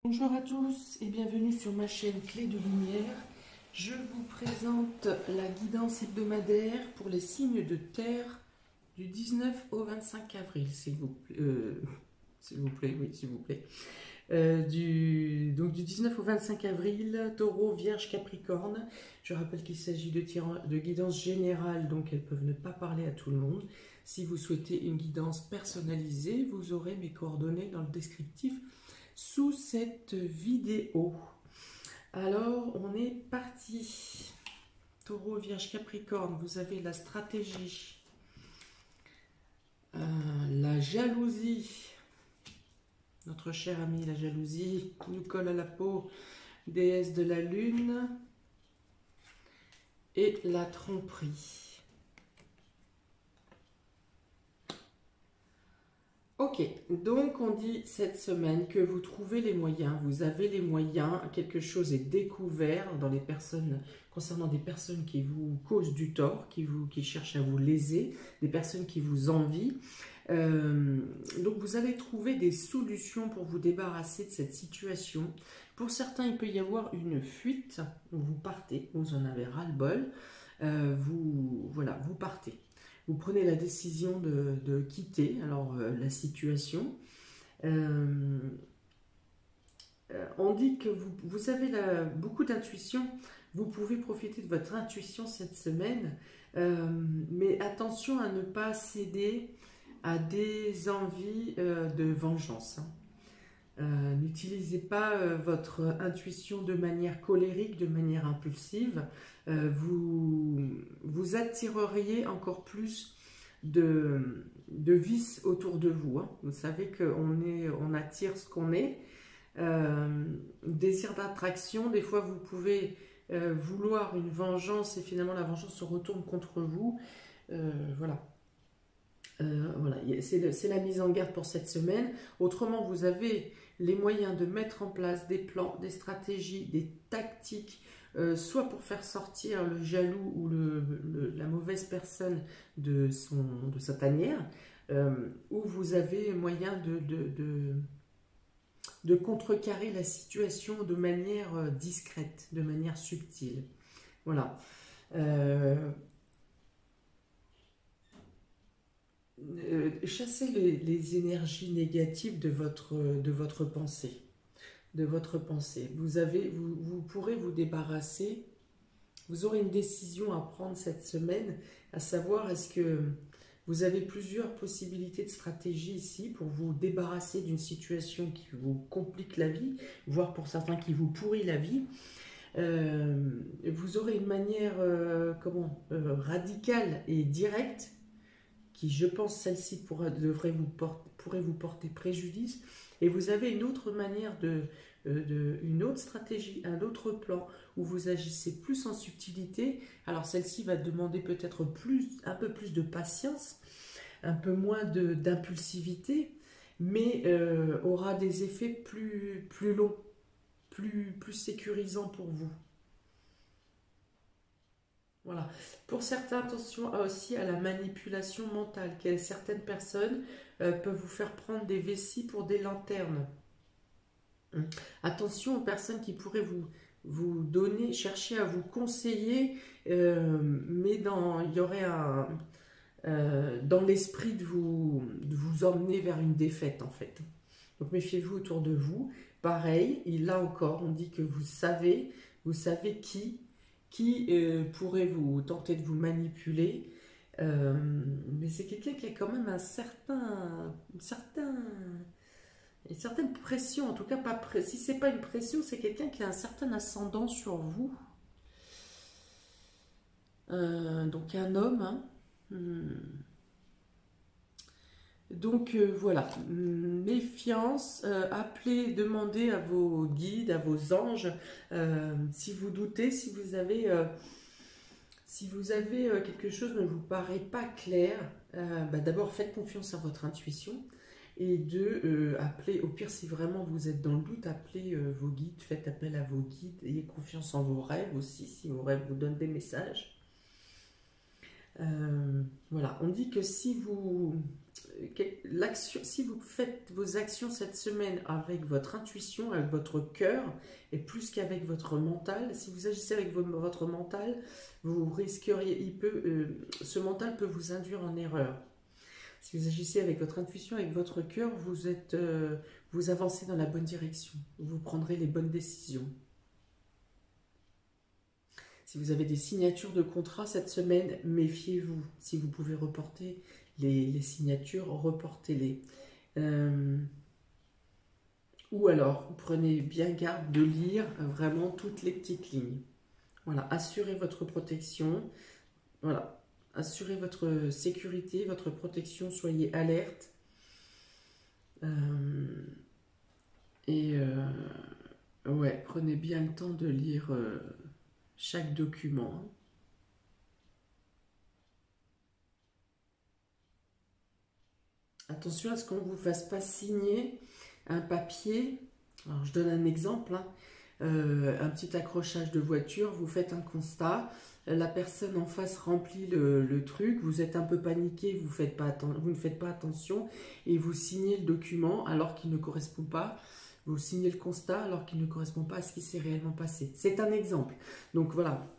Bonjour à tous et bienvenue sur ma chaîne Clé de Lumière. Je vous présente la guidance hebdomadaire pour les signes de terre du 19 au 25 avril, s'il vous plaît. S'il vous plaît, oui, s'il vous plaît. Donc du 19 au 25 avril, Taureau, Vierge, Capricorne. Je rappelle qu'il s'agit de guidance générale, donc elles peuvent ne pas parler à tout le monde. Si vous souhaitez une guidance personnalisée, vous aurez mes coordonnées dans le descriptif sous cette vidéo. Alors, on est parti. Taureau, Vierge, Capricorne, vous avez la stratégie, la jalousie. Notre chère amie, la jalousie, nous colle à la peau, déesse de la lune, et la tromperie. Ok, donc on dit cette semaine que vous trouvez les moyens, vous avez les moyens, quelque chose est découvert dans les personnes, concernant des personnes qui vous causent du tort, qui cherchent à vous léser, des personnes qui vous envient. Donc vous allez trouver des solutions pour vous débarrasser de cette situation. Pour certains, il peut y avoir une fuite, vous partez, vous en avez ras-le-bol, voilà, vous partez. Vous prenez la décision de quitter la situation. On dit que vous avez beaucoup d'intuition. Vous pouvez profiter de votre intuition cette semaine. Mais attention à ne pas céder à des envies de vengeance. N'utilisez pas votre intuition de manière colérique, de manière impulsive. Vous attireriez encore plus de vices autour de vous. Vous savez on attire ce qu'on est. Désir d'attraction, des fois vous pouvez vouloir une vengeance et finalement la vengeance se retourne contre vous. Voilà. Voilà, c'est la mise en garde pour cette semaine. Autrement, vous avez les moyens de mettre en place des plans, des stratégies, des tactiques, soit pour faire sortir le jaloux ou la mauvaise personne de sa tanière, ou vous avez moyen de contrecarrer la situation de manière discrète, de manière subtile. Voilà. Chassez les énergies négatives de votre pensée. Vous pourrez vous débarrasser, vous aurez une décision à prendre cette semaine, à savoir est-ce que vous avez plusieurs possibilités de stratégie ici pour vous débarrasser d'une situation qui vous complique la vie, voire pour certains qui vous pourrit la vie. Vous aurez une manière radicale et directe qui, je pense, celle-ci pourrait vous porter préjudice. Et vous avez une autre manière une autre stratégie, un autre plan où vous agissez plus en subtilité. Alors celle-ci va demander peut-être un peu plus de patience, un peu moins d'impulsivité, mais aura des effets plus longs, plus sécurisants pour vous. Voilà. Pour certains, attention aussi à la manipulation mentale. Certaines personnes peuvent vous faire prendre des vessies pour des lanternes. Attention aux personnes qui pourraient vous donner, chercher à vous conseiller, mais il y aurait dans l'esprit de vous emmener vers une défaite en fait. Donc méfiez-vous autour de vous. Pareil, là encore, on dit que vous savez qui pourrait vous tenter de vous manipuler. Mais c'est quelqu'un qui a quand même une certaine pression, en tout cas si c'est pas une pression, c'est quelqu'un qui a un certain ascendant sur vous. Donc un homme, hein. Donc voilà, méfiance, appelez, demandez à vos guides, à vos anges, si vous doutez, si vous avez quelque chose ne vous paraît pas clair, d'abord faites confiance à votre intuition, et appelez, au pire si vraiment vous êtes dans le doute, appelez vos guides, faites appel à vos guides, ayez confiance en vos rêves aussi, si vos rêves vous donnent des messages. Voilà, on dit que si vous faites vos actions cette semaine avec votre intuition, avec votre cœur, et plus qu'avec votre mental, si vous agissez avec votre mental, vous risqueriez, ce mental peut vous induire en erreur. Si vous agissez avec votre intuition, avec votre cœur, vous avancez dans la bonne direction, vous prendrez les bonnes décisions. Si vous avez des signatures de contrat cette semaine, méfiez-vous. Si vous pouvez reporter les signatures, reportez-les. Ou alors, prenez bien garde de lire vraiment toutes les petites lignes. Voilà, assurez votre protection. Voilà, assurez votre sécurité, votre protection, soyez alerte. Ouais, prenez bien le temps de lire chaque document. Attention à ce qu'on ne vous fasse pas signer un papier. Alors, je donne un exemple. Un petit accrochage de voiture, vous faites un constat, la personne en face remplit le truc, vous êtes un peu paniqué, vous ne faites pas attention et vous signez le document alors qu'il ne correspond pas. Vous signez le constat alors qu'il ne correspond pas à ce qui s'est réellement passé. C'est un exemple. Donc voilà,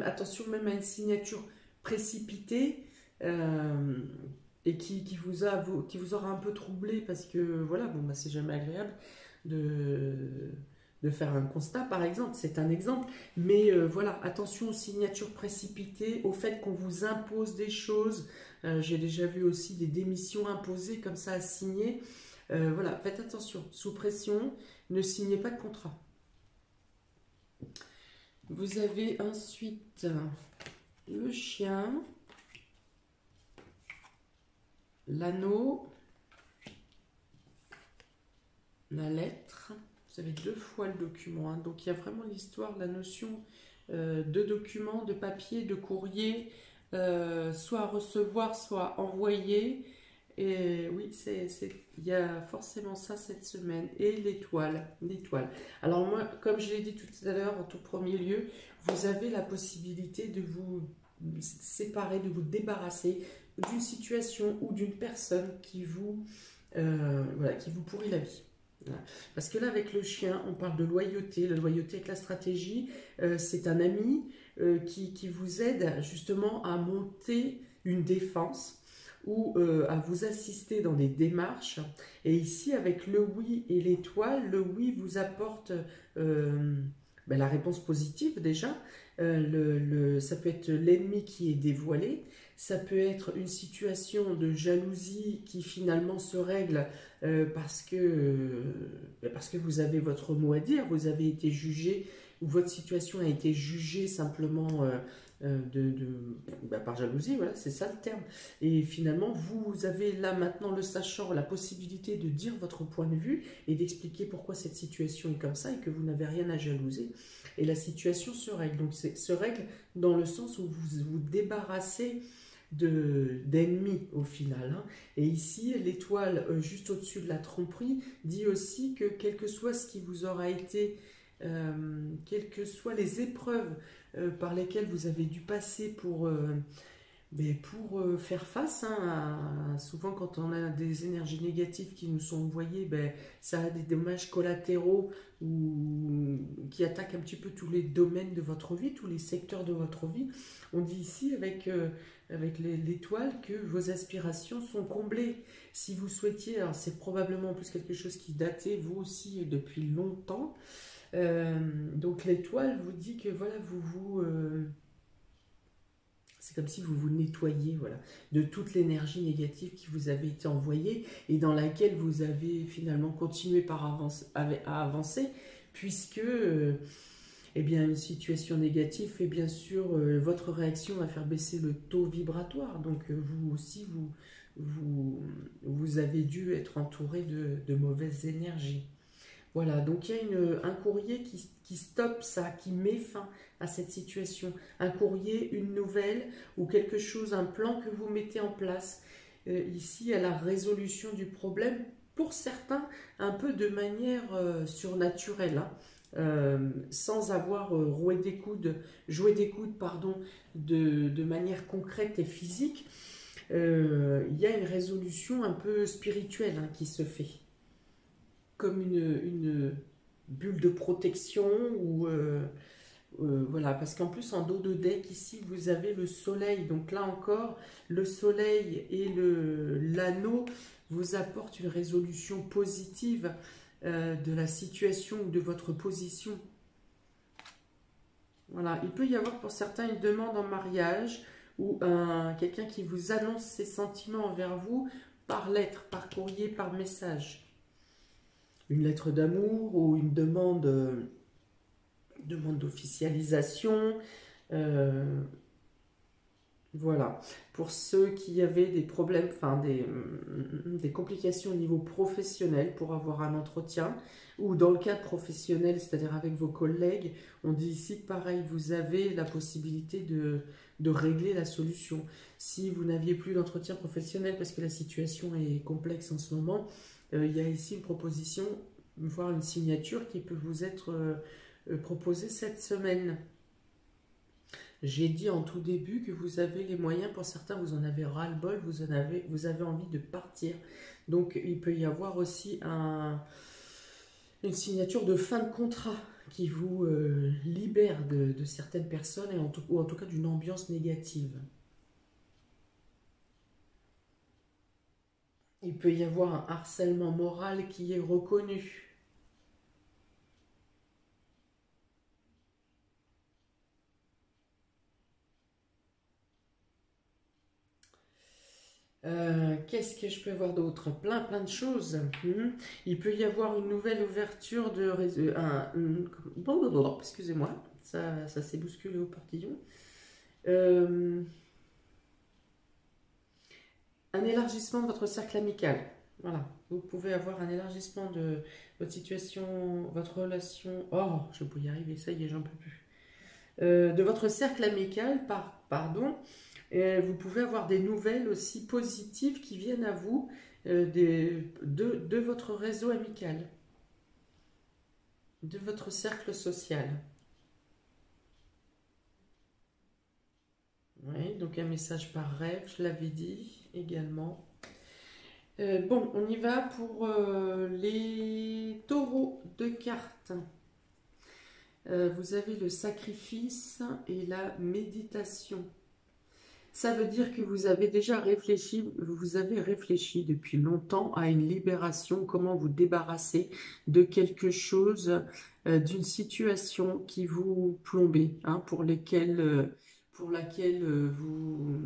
attention même à une signature précipitée et qui vous aura un peu troublé parce que voilà, bon, bah, c'est jamais agréable de faire un constat par exemple, c'est un exemple, mais voilà, attention aux signatures précipitées, au fait qu'on vous impose des choses. J'ai déjà vu aussi des démissions imposées comme ça à signer. Voilà, faites attention, sous pression, ne signez pas de contrat. Vous avez ensuite le chien, l'anneau, la lettre. Vous avez 2 fois le document, hein. Donc il y a vraiment l'histoire, la notion de document, de papier, de courrier, soit à recevoir, soit à envoyer. Et oui, il y a forcément ça cette semaine. Et l'étoile. Alors moi, comme je l'ai dit tout à l'heure, en tout premier lieu, vous avez la possibilité de vous séparer, de vous débarrasser d'une situation ou d'une personne qui vous pourrit la vie. Voilà. Parce que là, avec le chien, on parle de loyauté. La loyauté avec la stratégie, c'est un ami qui vous aide justement à monter une défense ou à vous assister dans des démarches. Et ici, avec le oui et l'étoile, le oui vous apporte la réponse positive déjà. Ça peut être l'ennemi qui est dévoilé, ça peut être une situation de jalousie qui finalement se règle parce que vous avez votre mot à dire, vous avez été jugé, ou votre situation a été jugée simplement par jalousie, voilà, c'est ça le terme. Et finalement, vous avez là maintenant, le sachant, la possibilité de dire votre point de vue et d'expliquer pourquoi cette situation est comme ça et que vous n'avez rien à jalouser. Et la situation se règle. Donc, se règle dans le sens où vous vous débarrassez d'ennemis au final. Hein. Et ici, l'étoile juste au-dessus de la tromperie dit aussi que quel que soit ce qui vous aura été, quelles que soient les épreuves par lesquelles vous avez dû passer pour faire face, hein, souvent quand on a des énergies négatives qui nous sont envoyées, ça a des dommages collatéraux qui attaquent un petit peu tous les domaines de votre vie, tous les secteurs de votre vie. On dit ici avec l'étoile que vos aspirations sont comblées. Si vous souhaitiez, alors c'est probablement en plus quelque chose qui datait vous aussi depuis longtemps, donc l'étoile vous dit que voilà, c'est comme si vous vous nettoyiez, voilà, de toute l'énergie négative qui vous avait été envoyée et dans laquelle vous avez finalement continué à avancer, puisque une situation négative fait bien sûr votre réaction va faire baisser le taux vibratoire. Donc vous aussi, vous avez dû être entouré de mauvaises énergies. Voilà, donc il y a un courrier qui stoppe ça, qui met fin à cette situation. Un courrier, une nouvelle ou quelque chose, un plan que vous mettez en place. Ici, à la résolution du problème, pour certains, un peu de manière surnaturelle. Hein. sans avoir joué des coudes, pardon, de manière concrète et physique. Il y a une résolution un peu spirituelle hein, qui se fait, comme une bulle de protection ou voilà, parce qu'en plus en dos de deck ici vous avez le soleil, donc là encore le soleil et l'anneau vous apportent une résolution positive de la situation ou de votre position. Voilà, il peut y avoir pour certains une demande en mariage ou quelqu'un qui vous annonce ses sentiments envers vous par lettre, par courrier, par message. Une lettre d'amour ou une demande d'officialisation. Voilà. Pour ceux qui avaient des problèmes, enfin des complications au niveau professionnel pour avoir un entretien, ou dans le cadre professionnel, c'est-à-dire avec vos collègues, on dit ici que pareil, vous avez la possibilité de régler la solution. Si vous n'aviez plus d'entretien professionnel parce que la situation est complexe en ce moment, il y a ici une proposition, voire une signature qui peut vous être proposée cette semaine. J'ai dit en tout début que vous avez les moyens, pour certains vous en avez ras-le-bol, vous avez envie de partir. Donc il peut y avoir aussi une signature de fin de contrat qui vous libère de certaines personnes ou en tout cas d'une ambiance négative. Il peut y avoir un harcèlement moral qui est reconnu. Qu'est-ce que je peux voir d'autre? Plein de choses. Il peut y avoir une nouvelle ouverture de excusez-moi, ça s'est bousculé au portillon. Un élargissement de votre cercle amical. Voilà, vous pouvez avoir un élargissement de votre situation, votre relation. Oh, je peux y arriver, ça y est, j'en peux plus. De votre cercle amical, pardon. Vous pouvez avoir des nouvelles aussi positives qui viennent à vous de votre réseau amical, de votre cercle social. Oui, donc un message par rêve, je l'avais dit également. Bon, on y va pour les taureaux de cartes. Vous avez le sacrifice et la méditation. Ça veut dire que vous avez déjà réfléchi, depuis longtemps à une libération, comment vous débarrasser de quelque chose, d'une situation qui vous plombait, hein, pour laquelle vous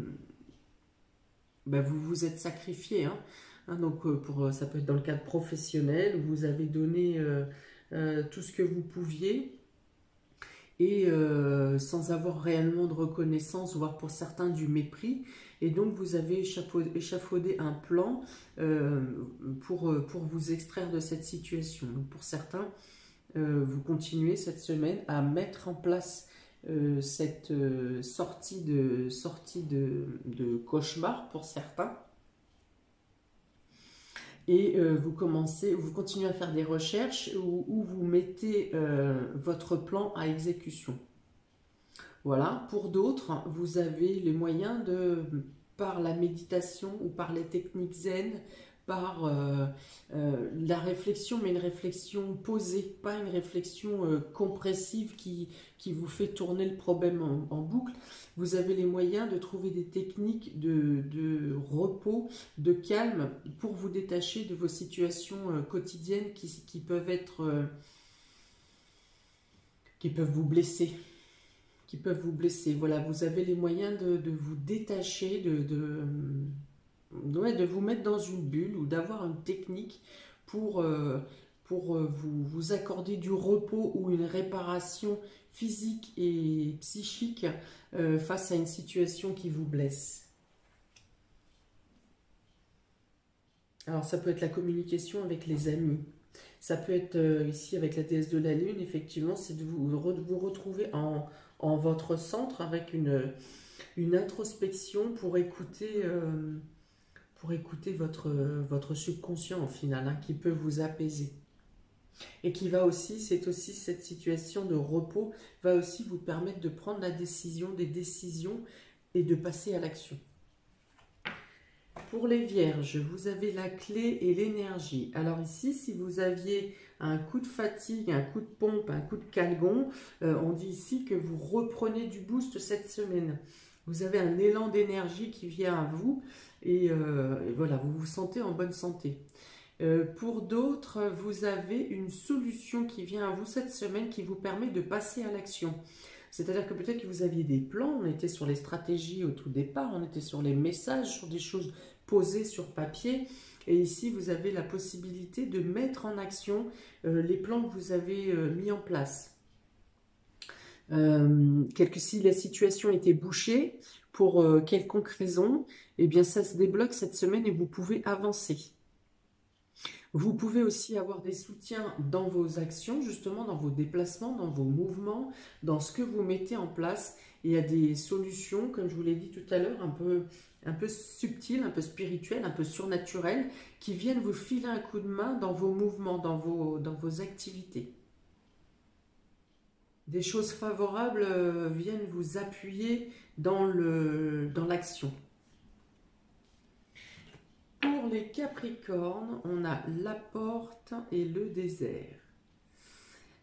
vous êtes sacrifié. Donc ça peut être dans le cadre professionnel où vous avez donné tout ce que vous pouviez. Et sans avoir réellement de reconnaissance, voire pour certains du mépris. Et donc vous avez échafaudé un plan pour vous extraire de cette situation. Donc pour certains, vous continuez cette semaine à mettre en place cette sortie de cauchemar pour certains. Et vous continuez à faire des recherches où vous mettez votre plan à exécution. Voilà. Pour d'autres, vous avez les moyens par la méditation ou par les techniques zen, par la réflexion, mais une réflexion posée, pas une réflexion compressive qui vous fait tourner le problème en boucle. Vous avez les moyens de trouver des techniques de repos, de calme, pour vous détacher de vos situations quotidiennes qui peuvent être... qui peuvent vous blesser. Voilà, vous avez les moyens de vous détacher, de vous mettre dans une bulle ou d'avoir une technique pour vous accorder du repos ou une réparation physique et psychique face à une situation qui vous blesse. Alors ça peut être la communication avec les amis. Ça peut être ici avec la déesse de la lune, effectivement, c'est de vous retrouver en votre centre avec une introspection pour écouter votre subconscient au final, hein, qui peut vous apaiser. Et qui va aussi, c'est aussi cette situation de repos, va aussi vous permettre de prendre la décision, des décisions et de passer à l'action. Pour les vierges, vous avez la clé et l'énergie. Alors ici, si vous aviez un coup de fatigue, un coup de pompe, un coup de calgon, on dit ici que vous reprenez du boost cette semaine. Vous avez un élan d'énergie qui vient à vous et voilà, vous vous sentez en bonne santé. Pour d'autres, vous avez une solution qui vient à vous cette semaine qui vous permet de passer à l'action. C'est-à-dire que peut-être que vous aviez des plans, on était sur les stratégies au tout départ, on était sur les messages, sur des choses posées sur papier. Et ici, vous avez la possibilité de mettre en action les plans que vous avez mis en place. Si la situation était bouchée, pour quelconque raison, eh bien ça se débloque cette semaine et vous pouvez avancer. Vous pouvez aussi avoir des soutiens dans vos actions, justement dans vos déplacements, dans vos mouvements, dans ce que vous mettez en place. Il y a des solutions, comme je vous l'ai dit tout à l'heure, un peu subtiles, un peu spirituelles, un peu surnaturelles, qui viennent vous filer un coup de main dans vos mouvements, dans vos activités. Des choses favorables viennent vous appuyer dans l'action. Pour les Capricornes, on a la porte et le désert.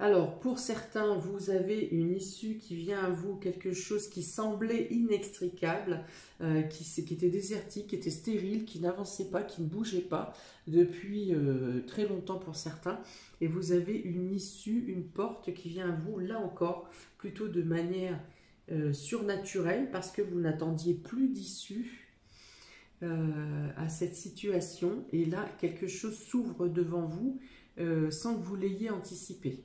Alors, pour certains, vous avez une issue qui vient à vous, quelque chose qui semblait inextricable, qui était désertique, qui était stérile, qui n'avançait pas, qui ne bougeait pas depuis très longtemps pour certains. Et vous avez une issue, une porte qui vient à vous, là encore, plutôt de manière surnaturelle, parce que vous n'attendiez plus d'issue à cette situation. Et là, quelque chose s'ouvre devant vous sans que vous l'ayez anticipé.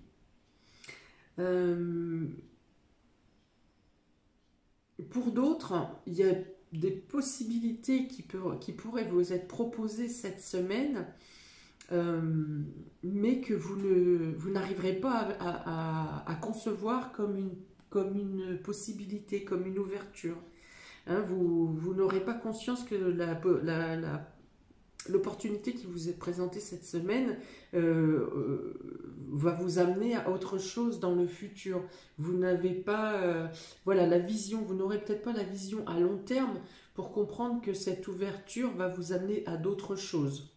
Pour d'autres, il y a des possibilités qui pourraient vous être proposées cette semaine, mais que vous n'arriverez pas à concevoir comme une possibilité, comme une ouverture. Hein, vous n'aurez pas conscience que l'opportunité qui vous est présentée cette semaine va vous amener à autre chose dans le futur. Vous n'avez pas voilà, la vision, vous n'aurez peut-être pas la vision à long terme pour comprendre que cette ouverture va vous amener à d'autres choses.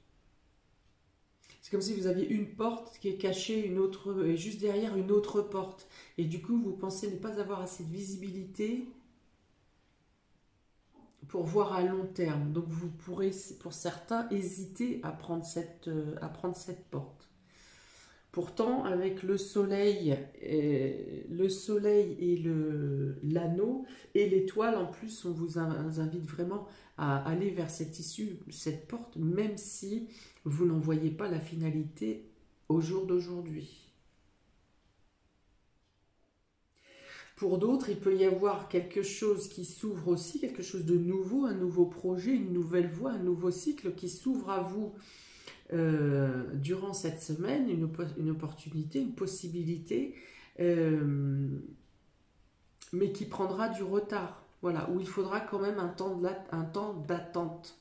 C'est comme si vous aviez une porte qui est cachée, une autre, et juste derrière une autre porte. Et du coup, vous pensez ne pas avoir assez de visibilité pour voir à long terme. Donc vous pourrez, pour certains, hésiter à prendre cette porte. Pourtant, avec le soleil et l'anneau et l'étoile, en plus, on vous invite vraiment à aller vers cette issue, cette porte, même si vous n'en voyez pas la finalité au jour d'aujourd'hui. Pour d'autres, il peut y avoir quelque chose qui s'ouvre aussi, quelque chose de nouveau, un nouveau projet, une nouvelle voie, un nouveau cycle qui s'ouvre à vous durant cette semaine, une opportunité, une possibilité, mais qui prendra du retard. Voilà, où il faudra quand même un temps d'attente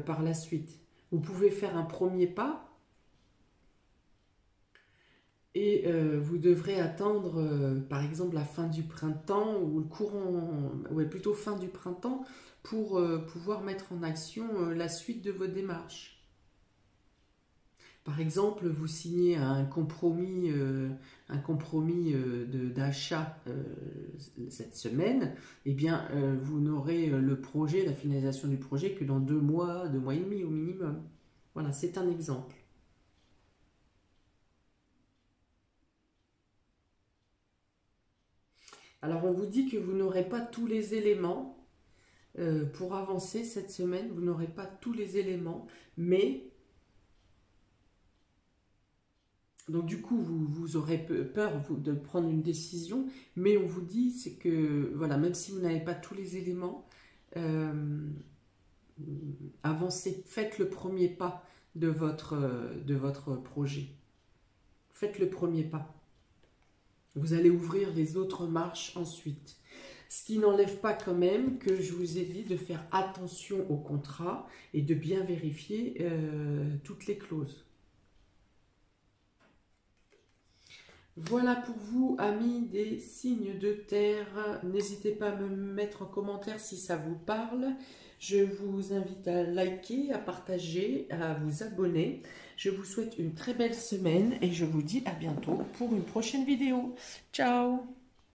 par la suite. Vous pouvez faire un premier pas, et vous devrez attendre, par exemple, la fin du printemps ou plutôt fin du printemps pour pouvoir mettre en action la suite de vos démarches. Par exemple, vous signez un compromis d'achat cette semaine, eh bien, vous n'aurez le projet, la finalisation du projet que dans 2 mois et demi au minimum. Voilà, c'est un exemple. Alors, on vous dit que vous n'aurez pas tous les éléments pour avancer cette semaine. Vous n'aurez pas tous les éléments, mais donc du coup, vous aurez peur de prendre une décision, mais on vous dit, c'est que, voilà, même si vous n'avez pas tous les éléments, avancez, faites le premier pas de votre projet. Faites le premier pas. Vous allez ouvrir les autres marches ensuite. Ce qui n'enlève pas quand même que je vous ai dit de faire attention au contrat et de bien vérifier toutes les clauses. Voilà pour vous, amis des signes de terre. N'hésitez pas à me mettre en commentaire si ça vous parle. Je vous invite à liker, à partager, à vous abonner. Je vous souhaite une très belle semaine et je vous dis à bientôt pour une prochaine vidéo. Ciao!